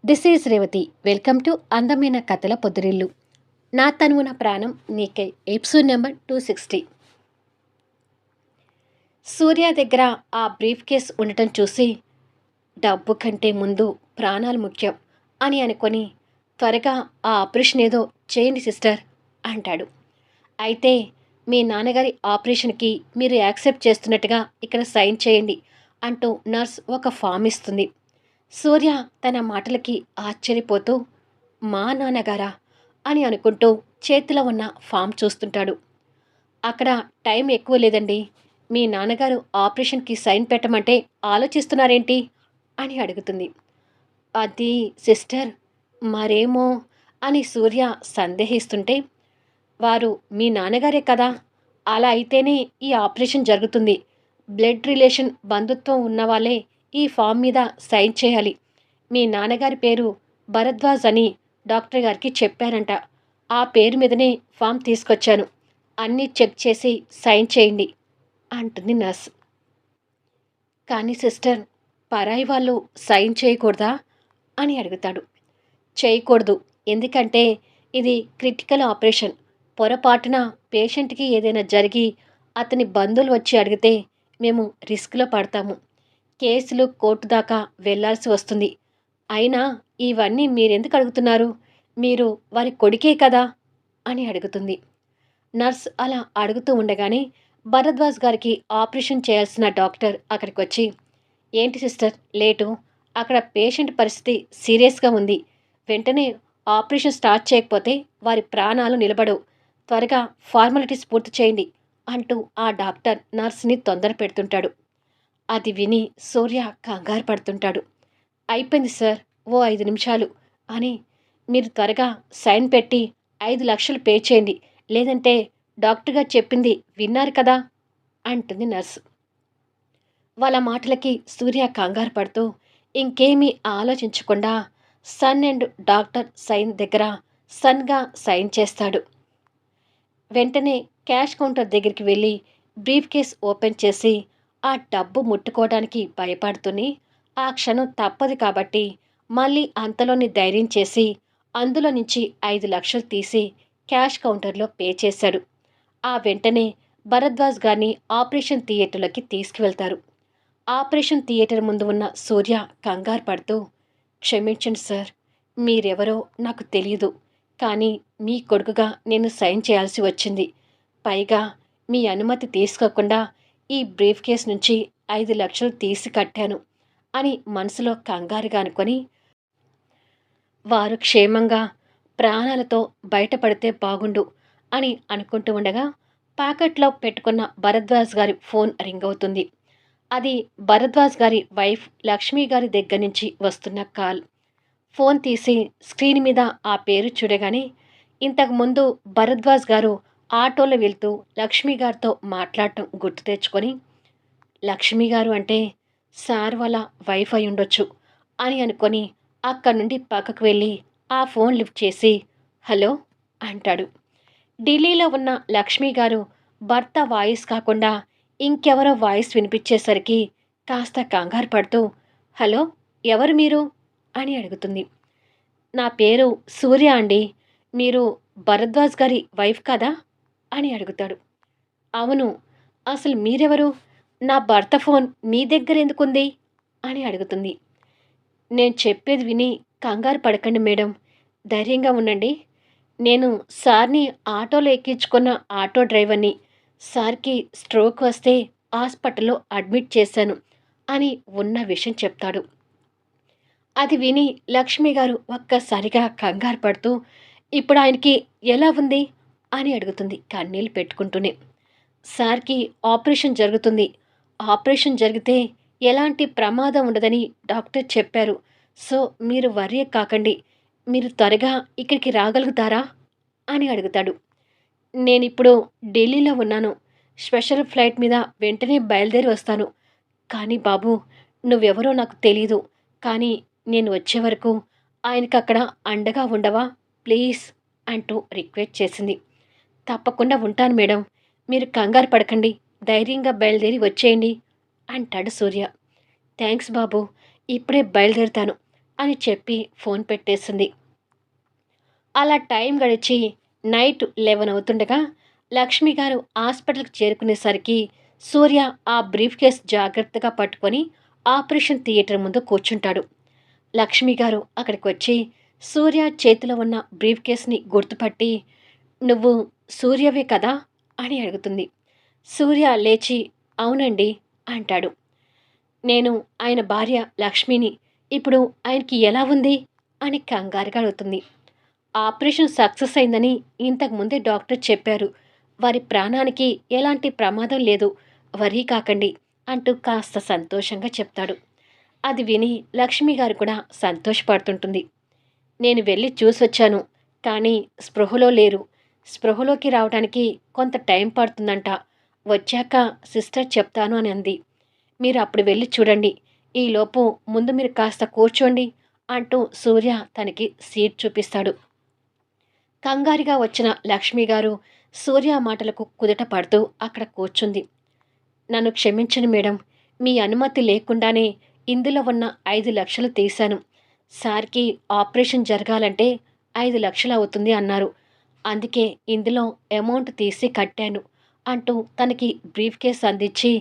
This is Revathi. Welcome to అందమైన కథల పొద్దురిల్లు. నా తనువు నా ప్రాణం నీకై. Episode number 260. సూర్య దగ్గర ఆ బ్రీఫ్ కేస్ ఉండటం చూసి డబ్బు కంటే ముందు ప్రాణాలు ముఖ్యం అని అనుకొని త్వరగా ఆ ఆపరేషన్ ఏదో చేయండి సిస్టర్ అంటాడు. అయితే మీ నాన్నగారి ఆపరేషన్కి మీరు యాక్సెప్ట్ చేస్తున్నట్టుగా ఇక్కడ సైన్ చేయండి అంటూ నర్స్ ఒక ఫామ్ ఇస్తుంది. సూర్య తన మాటలకి ఆశ్చర్యపోతూ మా నాన్నగారా అని అనుకుంటూ చేతిలో ఉన్న ఫామ్ చూస్తుంటాడు. అక్కడ టైం ఎక్కువ లేదండి, మీ నాన్నగారు ఆపరేషన్కి సైన్ పెట్టమంటే ఆలోచిస్తున్నారేంటి అని అడుగుతుంది. అది సిస్టర్ మరేమో అని సూర్య సందేహిస్తుంటే, వారు మీ నాన్నగారే కదా, అలా అయితేనే ఈ ఆపరేషన్ జరుగుతుంది. బ్లడ్ రిలేషన్ బంధుత్వం ఉన్నవాళ్ళే ఈ ఫామ్ మీద సైన్ చేయాలి. మీ నాన్నగారి పేరు భరద్వాజ్ అని డాక్టర్ గారికి చెప్పారంట. ఆ పేరు మీదనే ఫామ్ తీసుకొచ్చాను. అన్నీ చెక్ చేసి సైన్ చేయండి అంటుంది నర్స్. కానీ సిస్టర్ పరాయి వాళ్ళు సైన్ చేయకూడదా అని అడుగుతాడు. చేయకూడదు, ఎందుకంటే ఇది క్రిటికల్ ఆపరేషన్. పొరపాటున పేషెంట్కి ఏదైనా జరిగి అతని బంధువులు వచ్చి అడిగితే మేము రిస్క్లో పడతాము. కేసులు కోర్టు దాకా వెళ్లాల్సి వస్తుంది. అయినా ఇవన్నీ మీరెందుకు అడుగుతున్నారు, మీరు వారి కొడుకే కదా అని అడుగుతుంది. నర్స్ అలా అడుగుతూ ఉండగానే భరద్వాజ్ గారికి ఆపరేషన్ చేయాల్సిన డాక్టర్ అక్కడికి వచ్చి, ఏంటి సిస్టర్ లేటు, అక్కడ పేషెంట్ పరిస్థితి సీరియస్గా ఉంది, వెంటనే ఆపరేషన్ స్టార్ట్ చేయకపోతే వారి ప్రాణాలు నిలబడవు, త్వరగా ఫార్మాలిటీస్ పూర్తి చేయండి అంటూ ఆ డాక్టర్ నర్స్ని తొందర పెడుతుంటాడు. అది విని సూర్య కంగారు పడుతుంటాడు. అయిపోయింది సార్, ఓ 5 నిమిషాలు అని మీరు త్వరగా సైన్ పెట్టి 5 లక్షలు పే చేయండి, లేదంటే డాక్టర్ గారు చెప్పింది విన్నారు కదా అంటుంది నర్సు. వాళ్ళ మాటలకి సూర్య కంగారు పడుతూ ఇంకేమీ ఆలోచించకుండా సన్ అండ్ డాక్టర్ సైన్ దగ్గర సన్గా సైన్ చేస్తాడు. వెంటనే క్యాష్ కౌంటర్ దగ్గరికి వెళ్ళి బ్రీఫ్ కేస్ ఓపెన్ చేసి ఆ డబ్బు ముట్టుకోవడానికి భయపడుతూనే ఆ క్షణం తప్పదు కాబట్టి మళ్ళీ అంతలోని ధైర్యం చేసి అందులో నుంచి 5 లక్షలు తీసి క్యాష్ కౌంటర్లో పే చేశాడు. ఆ వెంటనే భరద్వాజ్ గారిని ఆపరేషన్ థియేటర్లోకి తీసుకువెళ్తారు. ఆపరేషన్ థియేటర్ ముందు ఉన్న సూర్య కంగారు పడుతూ, క్షమించండి సార్, మీరెవరో నాకు తెలియదు, కానీ మీ కొడుకుగా నేను సైన్ చేయాల్సి వచ్చింది. పైగా మీ అనుమతి తీసుకోకుండా ఈ బ్రీఫ్ కేస్ నుంచి 5 లక్షలు తీసి కట్టాను అని మనసులో కంగారుగా అనుకొని, వారు క్షేమంగా ప్రాణాలతో బయటపడితే బాగుండు అని అనుకుంటూ ఉండగా ప్యాకెట్లో పెట్టుకున్న భరద్వాజ్ గారి ఫోన్ రింగ్ అవుతుంది. అది భరద్వాజ్ గారి వైఫ్ లక్ష్మి గారి దగ్గర నుంచి వస్తున్న కాల్. ఫోన్ తీసి స్క్రీన్ మీద ఆ పేరు చూడగానే ఇంతకుముందు భరద్వాజ్ గారు ఆటోలో వెళ్తూ లక్ష్మి గారితో మాట్లాడటం గుర్తు తెచ్చుకొని, లక్ష్మి గారు అంటే సార్ వాళ్ళ వైఫ్ అయి ఉండొచ్చు అని అనుకొని అక్కడి నుండి పక్కకు వెళ్ళి ఆ ఫోన్ లిఫ్ట్ చేసి హలో అంటాడు. ఢిల్లీలో ఉన్న లక్ష్మి గారు భర్త వాయిస్ కాకుండా ఇంకెవరో వాయిస్ వినిపించేసరికి కాస్త కంగారు పడుతూ, హలో, ఎవరు మీరు అని అడుగుతుంది. నా పేరు సూర్య అండి, మీరు భరద్వాజ్ గారి వైఫ్ కదా అని అడుగుతాడు. అవును, అసలు మీరెవరు, నా భర్త ఫోన్ మీ దగ్గర ఎందుకుంది అని అడుగుతుంది. నేను చెప్పేది విని కంగారు పడకండి మేడం, ధైర్యంగా ఉండండి. నేను సార్ని ఆటోలో ఎక్కించుకున్న ఆటో డ్రైవర్ని. సార్కి స్ట్రోక్ వస్తే హాస్పిటల్లో అడ్మిట్ చేశాను అని ఉన్న విషయం చెప్తాడు. అది విని లక్ష్మి గారు ఒక్కసారిగా కంగారు పడుతూ, ఇప్పుడు ఆయనకి ఎలా ఉంది అని అడుగుతుంది కన్నీళ్ళు పెట్టుకుంటూనే. సార్కి ఆపరేషన్ జరుగుతుంది, ఆపరేషన్ జరిగితే ఎలాంటి ప్రమాదం ఉండదని డాక్టర్ చెప్పారు. సో మీరు వర్రీ కాకండి, మీరు త్వరగా ఇక్కడికి రాగలుగుతారా అని అడుగుతాడు. నేనిప్పుడు ఢిల్లీలో ఉన్నాను, స్పెషల్ ఫ్లైట్ మీద వెంటనే బయలుదేరి వస్తాను. కానీ బాబు, నువ్వెవరో నాకు తెలీదు, కానీ నేను వచ్చే వరకు ఆయనకక్కడ అండగా ఉండవా ప్లీజ్ అంటూ రిక్వెస్ట్ చేసింది. తప్పకుండా ఉంటాను మేడం, మీరు కంగారు పడకండి, ధైర్యంగా బయలుదేరి వచ్చేయండి అంటాడు సూర్య. థ్యాంక్స్ బాబు, ఇప్పుడే బయలుదేరుతాను అని చెప్పి ఫోన్ పెట్టేసింది. అలా టైం గడిచి నైట్ 11 అవుతుండగా లక్ష్మి గారు హాస్పిటల్‌కి చేరుకునేసరికి సూర్య ఆ బ్రీఫ్ కేస్ జాగ్రత్తగా పట్టుకొని ఆపరేషన్ థియేటర్ ముందు కూర్చుంటాడు. లక్ష్మి గారు అక్కడికొచ్చి సూర్య చేతిలో ఉన్న బ్రీఫ్ కేస్‌ని గుర్తుపట్టి, "నువ్వు సూర్యవే కదా?" అని అడుగుతుంది. సూర్య లేచి, "అవునండి" అంటాడు. "నేను ఆయన భార్య లక్ష్మిని. ఇప్పుడు ఆయనకి ఎలా ఉంది?" అని కంగారుగా అడుగుతుంది. ఆపరేషన్ సక్సెస్ అయిందని ఇంతకు ముందే డాక్టర్ చెప్పారు. వారి ప్రాణానికి ఎలాంటి ప్రమాదం లేదు. వరీ కాకండి అంటూ కాస్త సంతోషంగా చెప్తాడు. అది విని లక్ష్మి గారు కూడా సంతోషపడుతుంటుంది. నేను వెళ్ళి చూసొచ్చాను. కానీ స్పృహలో లేరు. స్పృహలోకి రావడానికి కొంత టైం పడుతుందంట. వచ్చాక సిస్టర్ చెప్తాను అని అంది. మీరు అప్పుడు వెళ్ళి చూడండి. ఈలోపు ముందు మీరు కాస్త కూర్చోండి అంటూ సూర్య తనకి సీట్ చూపిస్తాడు. కంగారుగా వచ్చిన లక్ష్మి గారు సూర్య మాటలకు కుదుట పడుతూ అక్కడ కూర్చుంది. "నన్ను క్షమించండి మేడం. మీ అనుమతి లేకుండానే ఇందులో ఉన్న 5,00,000 తీశాను. సార్‌కి ఆపరేషన్ జరగాలంటే 5,00,000 అవుతుంది అన్నారు. అందుకే ఇందులో అమౌంట్ తీసి కట్టాను" అంటూ తనకి బ్రీఫ్ కేస్ అందించి,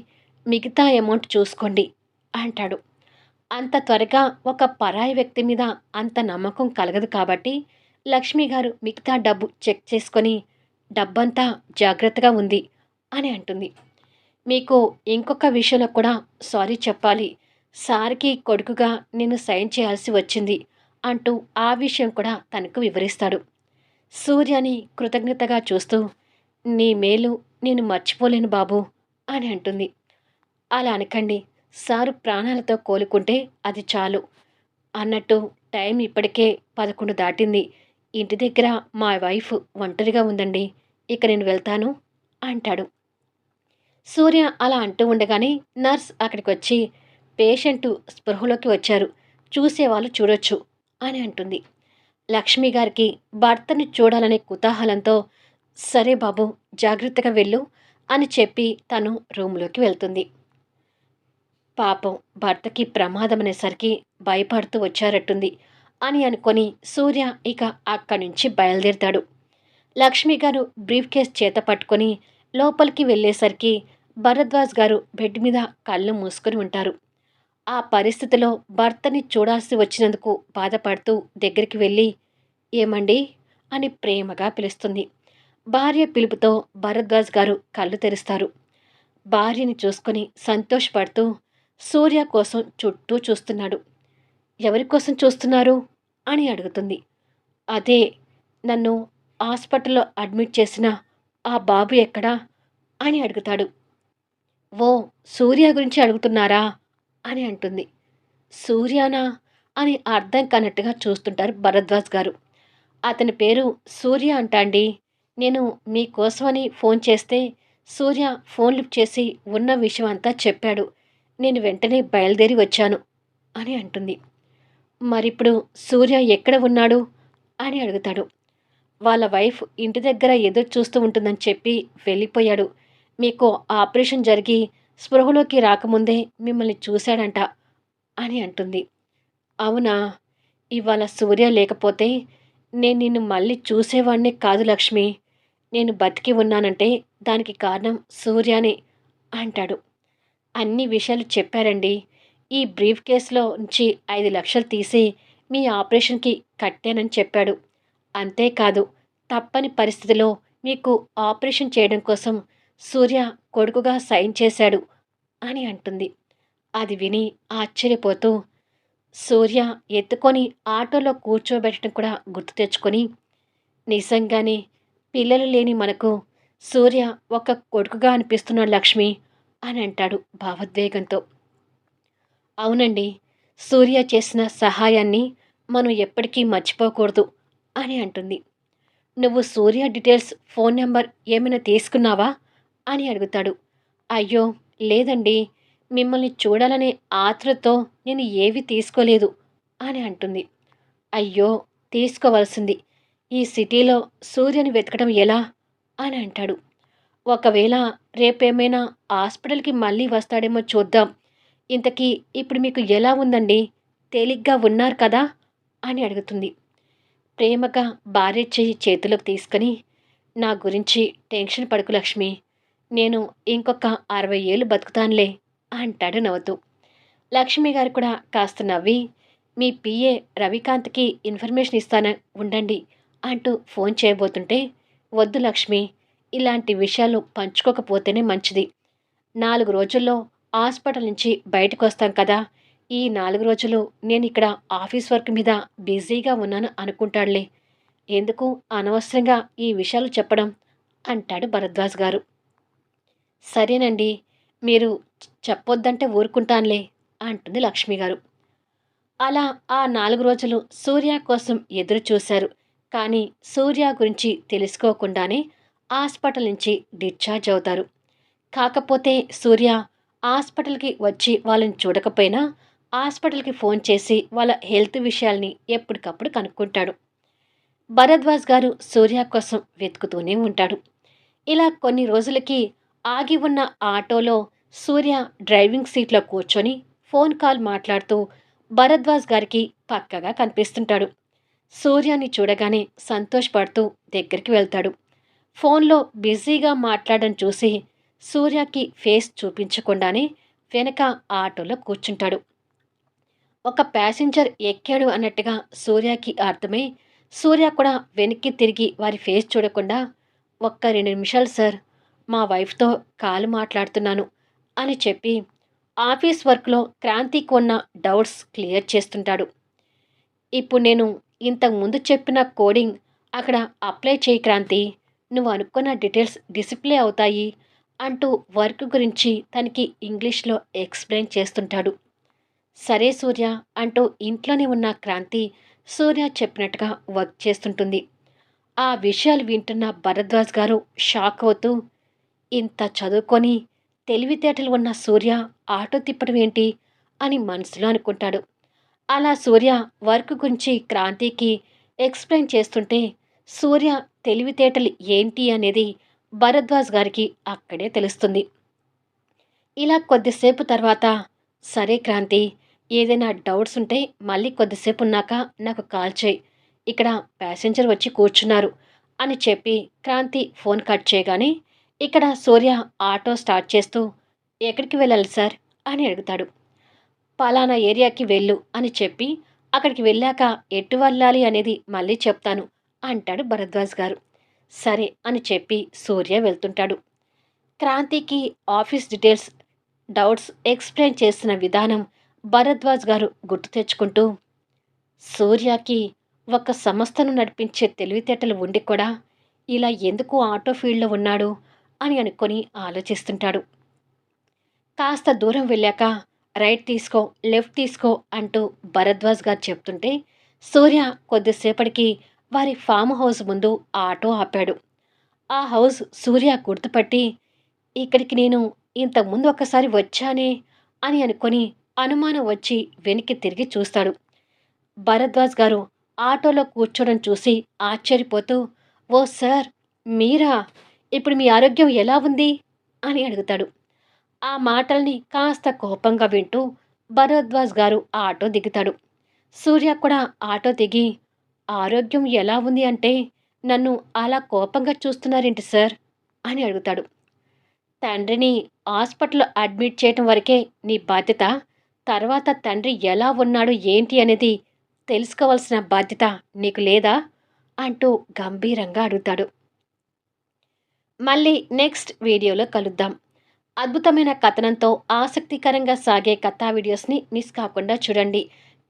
"మిగతా అమౌంట్ చూసుకోండి" అంటాడు. అంత త్వరగా ఒక పరాయి వ్యక్తి మీద అంత నమ్మకం కలగదు కాబట్టి లక్ష్మి గారు మిగతా డబ్బు చెక్ చేసుకొని, "డబ్బంతా జాగ్రత్తగా ఉంది" అని అంటుంది. "మీకు ఇంకొక విషయంలో కూడా సారీ చెప్పాలి. సార్‌కి కొడుకుగా నేను సైన్ చేయాల్సి వచ్చింది" అంటూ ఆ విషయం కూడా తనకు వివరిస్తాడు. సూర్యని కృతజ్ఞతగా చూస్తూ, "నీ మేలు నేను మర్చిపోలేను బాబూ" అని అంటుంది. "అలా అనకండి. సారు ప్రాణాలతో కోలుకుంటే అది చాలు" అన్నట్టు టైం ఇప్పటికే 11 దాటింది. ఇంటి దగ్గర మా వైఫ్ ఒంటరిగా ఉందండి. ఇక నేను వెళ్తాను అంటాడు. సూర్య అలా అంటూ ఉండగానే నర్స్ అక్కడికొచ్చి, "పేషెంటు స్పృహలోకి వచ్చారు. చూసేవాళ్ళు చూడొచ్చు" అని అంటుంది. లక్ష్మి గారికి భర్తని చూడాలనే కుతూహలంతో, "సరే బాబు జాగ్రత్తగా వెళ్ళు" అని చెప్పి తను రూమ్‌లోకి వెళ్తుంది. పాపం భర్తకి ప్రమాదమనేసరికి భయపడుతూ వచ్చారట్టుంది అని అనుకొని సూర్య ఇక అక్కడి నుంచి బయలుదేరతాడు. లక్ష్మి గారు బ్రీఫ్ కేస్ చేత పట్టుకొని లోపలికి వెళ్ళేసరికి భరద్వాజ్ గారు బెడ్ మీద కళ్ళు మూసుకొని ఉంటారు. ఆ పరిస్థితిలో భర్తని చూడాల్సి వచ్చినందుకు బాధపడుతూ దగ్గరికి వెళ్ళి, "ఏమండి" అని ప్రేమగా పిలుస్తుంది. భార్య పిలుపుతో భరద్వాజ్ గారు కళ్ళు తెరుస్తారు. భార్యని చూసుకొని సంతోషపడుతూ సూర్య కోసం చుట్టూ చూస్తున్నాడు. "ఎవరి కోసం చూస్తున్నారు?" అని అడుగుతుంది. "అదే నన్ను హాస్పిటల్‌లో అడ్మిట్ చేసిన ఆ బాబు ఎక్కడా?" అని అడుగుతాడు. "ఓహ్! సూర్య గురించి అడుగుతున్నారా?" అని అంటుంది. "సూర్యనా?" అని అర్థం కానట్టుగా చూస్తుంటారు భరద్వాజ్ గారు. "అతని పేరు సూర్య అంట అండి. నేను మీకోసమని ఫోన్ చేస్తే సూర్య ఫోన్ లిఫ్ట్ చేసి ఉన్న విషయం అంతా చెప్పాడు. నేను వెంటనే బయలుదేరి వచ్చాను" అని అంటుంది. "మరిప్పుడు సూర్య ఎక్కడ ఉన్నాడు?" అని అడుగుతాడు. "వాళ్ళ వైఫ్ ఇంటి దగ్గర ఎదురు చూస్తూ ఉంటుందని చెప్పి వెళ్ళిపోయాడు. మీకు ఆపరేషన్ జరిగి స్పృహలోకి రాకముందే మిమ్మల్ని చూశాడంట" అని అంటుంది. "అవునా? ఇవాళ సూర్య లేకపోతే నేను నిన్ను మళ్ళీ చూసేవాడినే కాదు లక్ష్మి. నేను బతికి ఉన్నానంటే దానికి కారణం సూర్యనే" అంటాడు. "అన్ని విషయాలు చెప్పారండి. ఈ బ్రీఫ్ కేస్‌లో నుంచి 5,00,000 తీసి మీ ఆపరేషన్‌కి కట్టానని చెప్పాడు. అంతేకాదు తప్పని పరిస్థితిలో మీకు ఆపరేషన్ చేయడం కోసం సూర్య కొడుకుగా సైన్ చేశాడు" అని అంటుంది. అది విని ఆశ్చర్యపోతూ సూర్య ఎత్తుకొని ఆటోలో కూర్చోబెట్టడం కూడా గుర్తు తెచ్చుకొని, "నిజంగానే పిల్లలు లేని మనకు సూర్య ఒక కొడుకుగా అనిపిస్తున్నాడు లక్ష్మి" అని అంటాడు భావోద్వేగంతో. "అవునండి. సూర్య చేసిన సహాయాన్ని మనం ఎప్పటికీ మర్చిపోకూడదు" అని అంటుంది. "నువ్వు సూర్య డీటెయిల్స్, ఫోన్ నంబర్ ఏమైనా తీసుకున్నావా?" అని అడుగుతాడు. "అయ్యో! లేదండి. మిమ్మల్ని చూడాలనే ఆతృతతో నేను ఏవీ తీసుకోలేదు" అని అంటుంది. "అయ్యో! తీసుకోవాల్సింది. ఈ సిటీలో సూర్యని వెతకడం ఎలా?" అని అంటాడు. "ఒకవేళ రేపేమైనా హాస్పిటల్‌కి మళ్ళీ వస్తాడేమో చూద్దాం. ఇంతకీ ఇప్పుడు మీకు ఎలా ఉందండి? తేలిగ్గా ఉన్నారు కదా?" అని అడుగుతుంది. ప్రేమగా భార్య చెయ్యి చేతిలోకి తీసుకొని, నా గురించి టెన్షన్ పడకు లక్ష్మి. నేను ఇంకొక 60 ఏళ్ళు బతుకుతానులే అంటాడు నవ్వుతూ. లక్ష్మి గారు కూడా కాస్త నవ్వి, మీ పిఏ రవికాంత్‌కి ఇన్ఫర్మేషన్ ఇస్తాను ఉండండి అంటూ ఫోన్ చేయబోతుంటే, వద్దు లక్ష్మి, ఇలాంటి విషయాలు పంచుకోకపోతేనే మంచిది. 4 రోజుల్లో హాస్పిటల్ నుంచి బయటకొస్తాం కదా! ఈ 4 రోజులు నేనిక్కడ ఆఫీస్ వర్క్ మీద బిజీగా ఉన్నాను అనుకుంటాడులే. ఎందుకు అనవసరంగా ఈ విషయాలు చెప్పడం అంటాడు భరద్వాజ్ గారు. సరేనండి. మీరు చెప్పొద్దంటే ఊరుకుంటానులే అంటుంది లక్ష్మి గారు. అలా ఆ 4 రోజులు సూర్య కోసం ఎదురు చూశారు. కానీ సూర్య గురించి తెలుసుకోకుండానే హాస్పిటల్ నుంచి డిశ్చార్జ్ అవుతారు. కాకపోతే సూర్య హాస్పిటల్‌కి వచ్చి వాళ్ళని చూడకపోయినా హాస్పిటల్‌కి ఫోన్ చేసి వాళ్ళ హెల్త్ విషయాల్ని ఎప్పటికప్పుడు కనుక్కుంటాడు. భరద్వాజ్ గారు సూర్య కోసం వెతుకుతూనే ఉంటాడు. ఇలా కొన్ని రోజులకి ఆగి ఉన్న ఆటోలో సూర్య డ్రైవింగ్ సీట్లో కూర్చొని ఫోన్ కాల్ మాట్లాడుతూ భరద్వాజ్ గారికి పక్కగా కనిపిస్తుంటాడు. సూర్యాని చూడగానే సంతోషపడుతూ దగ్గరికి వెళ్తాడు. ఫోన్లో బిజీగా మాట్లాడడం చూసి సూర్యకి ఫేస్ చూపించకుండానే వెనక ఆటోలో కూర్చుంటాడు. ఒక ప్యాసింజర్ ఎక్కాడు అన్నట్టుగా సూర్యకి అర్థమై సూర్య కూడా వెనక్కి తిరిగి వారి ఫేస్ చూడకుండా, ఒక్క 2 నిమిషాలు సార్, మా వైఫ్‌తో కాల్ మాట్లాడుతున్నాను అని చెప్పి ఆఫీస్ వర్క్‌లో క్రాంతికి ఉన్న డౌట్స్ క్లియర్ చేస్తుంటాడు. ఇప్పుడు నేను ఇంతకు ముందు చెప్పిన కోడింగ్ అక్కడ అప్లై చేయి క్రాంతి. నువ్వు అనుకున్న డీటెయిల్స్ డిస్‌ప్లే అవుతాయి అంటూ వర్క్ గురించి తనకి ఇంగ్లీష్‌లో ఎక్స్‌ప్లెయిన్ చేస్తుంటాడు. సరే సూర్య అంటూ ఇంట్లోనే ఉన్న క్రాంతి సూర్య చెప్పినట్టుగా వర్క్ చేస్తుంటుంది. ఆ విషయాలు వింటున్న భరద్వాజ్ గారు షాక్ అవుతూ, ఇంత చదువుకొని తెలివితేటలు ఉన్న సూర్య ఆటో తిప్పడం ఏంటి అని మనసులో అనుకుంటాడు. అలా సూర్య వర్క్ గురించి క్రాంతికి ఎక్స్‌ప్లెయిన్ చేస్తుంటే సూర్య తెలివితేటలు ఏంటి అనేది భరద్వాజ్ గారికి అక్కడే తెలుస్తుంది. ఇలా కొద్దిసేపు తర్వాత, సరే క్రాంతి, ఏదైనా డౌట్స్ ఉంటే మళ్ళీ కొద్దిసేపు ఉన్నాక నాకు కాల్ చేయి. ఇక్కడ ప్యాసింజర్ వచ్చి కూర్చున్నారు అని చెప్పి క్రాంతి ఫోన్ కట్ చేయగానే ఇక్కడ సూర్య ఆటో స్టార్ట్ చేస్తూ, ఎక్కడికి వెళ్ళాలి సార్ అని అడుగుతాడు. పలానా ఏరియాకి వెళ్ళు అని చెప్పి అక్కడికి వెళ్ళాక ఎటు వెళ్ళాలి అనేది మళ్ళీ చెప్తాను అంటాడు భరద్వాజ్ గారు. సరే అని చెప్పి సూర్య వెళ్తుంటాడు. క్రాంతికి ఆఫీస్ డీటెయిల్స్, డౌట్స్ ఎక్స్‌ప్లెయిన్ చేసిన విధానం భరద్వాజ్ గారు గుర్తు తెచ్చుకుంటూ, సూర్యకి ఒక సంస్థను నడిపించే తెలివితేటలు ఉండి కూడా ఇలా ఎందుకు ఆటో ఫీల్డ్‌లో ఉన్నాడు అని అనుకొని ఆలోచిస్తుంటాడు. కాస్త దూరం వెళ్ళాక రైట్ తీసుకో, లెఫ్ట్ తీసుకో అంటూ భరద్వాజ్ గారు చెప్తుంటే సూర్య కొద్దిసేపటికి వారి ఫామ్ హౌస్ ముందు ఆటో ఆపాడు. ఆ హౌస్ సూర్య గుర్తుపట్టి, ఇక్కడికి నేను ఇంతకుముందు ఒకసారి వచ్చానే అని అనుకొని అనుమానం వచ్చి వెనక్కి తిరిగి చూస్తాడు. భరద్వాజ్ గారు ఆటోలో కూర్చోవడం చూసి ఆశ్చర్యపోతూ, ఓ సార్, మీరా? ఇప్పుడు మీ ఆరోగ్యం ఎలా ఉంది అని అడుగుతాడు. ఆ మాటల్ని కాస్త కోపంగా వింటూ భరద్వాజ్ గారు ఆటో దిగుతాడు. సూర్య కూడా ఆటో దిగి, ఆరోగ్యం ఎలా ఉంది అంటే నన్ను అలా కోపంగా చూస్తున్నారేంటి సార్ అని అడుగుతాడు. తండ్రిని హాస్పిటల్లో అడ్మిట్ చేయటం వరకే నీ బాధ్యత. తర్వాత తండ్రి ఎలా ఉన్నాడు ఏంటి అనేది తెలుసుకోవాల్సిన బాధ్యత నీకు లేదా అంటూ గంభీరంగా అడుగుతాడు. మళ్ళీ నెక్స్ట్ వీడియోలో కలుద్దాం. అద్భుతమైన కథనంతో ఆసక్తికరంగా సాగే కథా వీడియోస్ని మిస్ కాకుండా చూడండి.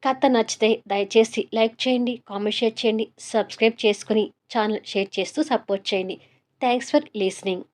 కథ నచ్చితే దయచేసి లైక్ చేయండి, కామెంట్ షేర్ చేయండి, సబ్స్క్రైబ్ చేసుకుని ఛానల్ షేర్ చేస్తూ సపోర్ట్ చేయండి. Thanks for listening.